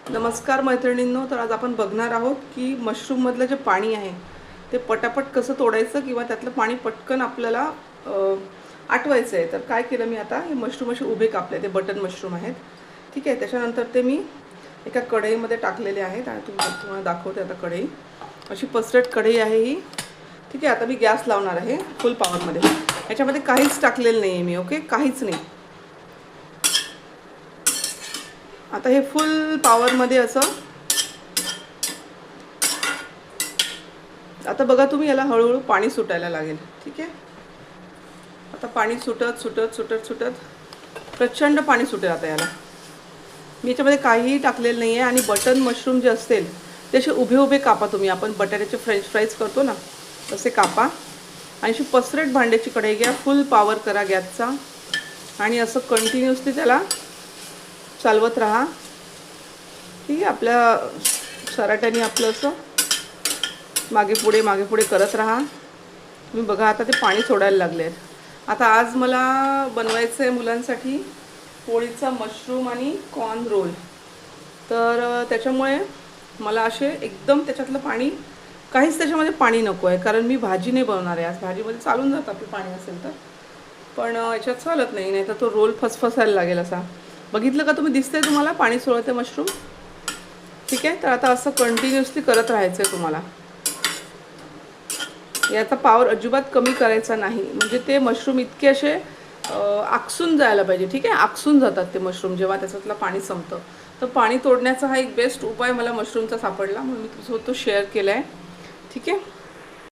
नमस्कार मैत्रिणींनो. तर आज आपण बघणार आहोत की मशरूममधलं जे पाणी आहे ते पटापट कसं तोडायचं किंवा त्यातलं पाणी पटकन आपल्याला आटवायचं आहे. तर काय केलं मी, आता हे मशरूम असे उभे कापले, ते बटन मशरूम आहेत. ठीक आहे. त्याच्यानंतर ते मी एका कढईमध्ये टाकलेले आहेत आणि तुम्हाला दाखवते. आता कढई अशी पसरट कढई आहे ही. ठीक आहे. आता मी गॅस लावणार आहे फुल पॉवरमध्ये. याच्यामध्ये काहीच टाकलेलं नाही आहे मी. ओके, काहीच नाही. आता हे फुल पॉवरमध्ये असं, आता बघा तुम्ही, याला हळूहळू पाणी सुटायला लागेल. ठीक आहे. आता पाणी सुटत सुटत सुटत सुटत प्रचंड पाणी सुटेल आता याला. मी याच्यामध्ये काहीही टाकलेलं नाही आहे. आणि बटन मशरूम जे असतील ते असे उभे उभे कापा तुम्ही. आपण बटाट्याचे फ्रेंच फ्राईज करतो ना, तसे कापा. आणि अशी पसरट भांड्याची कढई घ्या, फुल पॉवर करा गॅसचा आणि असं कंटिन्युअसली त्याला चालवत राहा. ठीक आहे. आपल्या सराट्याने आपलं असं मागे पुढे करत राहा. तुम्ही बघा आता ते पाणी सोडायला लागले आहेत. आता आज मला बनवायचं आहे मुलांसाठी पोळीचा मशरूम आणि कॉर्न रोल. तर त्याच्यामुळे मला असे एकदम त्याच्यातलं पाणी, काहीच त्याच्यामध्ये पाणी नको आहे, कारण मी भाजी नाही बनवणार आहे आज. भाजीमध्ये चालून जातं आपलं पाणी असेल तर, पण याच्यात चालत नाही, नाही तर तो रोल फसफसायला लागेल असा. बघितलं का तुम्ही, दिसतंय तुम्हाला पाणी सोडते मशरूम. ठीक आहे. तर आता असं कंटिन्युअसली करत राहायचं आहे तुम्हाला. याचा पावर अजिबात कमी करायचा नाही, म्हणजे ते मशरूम इतके असे आकसून जायला पाहिजे. ठीक आहे. आकसून जातात ते मशरूम जेव्हा त्याच्यातलं पाणी संपतं. तर पाणी तोडण्याचा हा एक बेस्ट उपाय मला मशरूमचा सापडला, म्हणून मी तुमच्यासोबत तो शेअर केला आहे. ठीक आहे.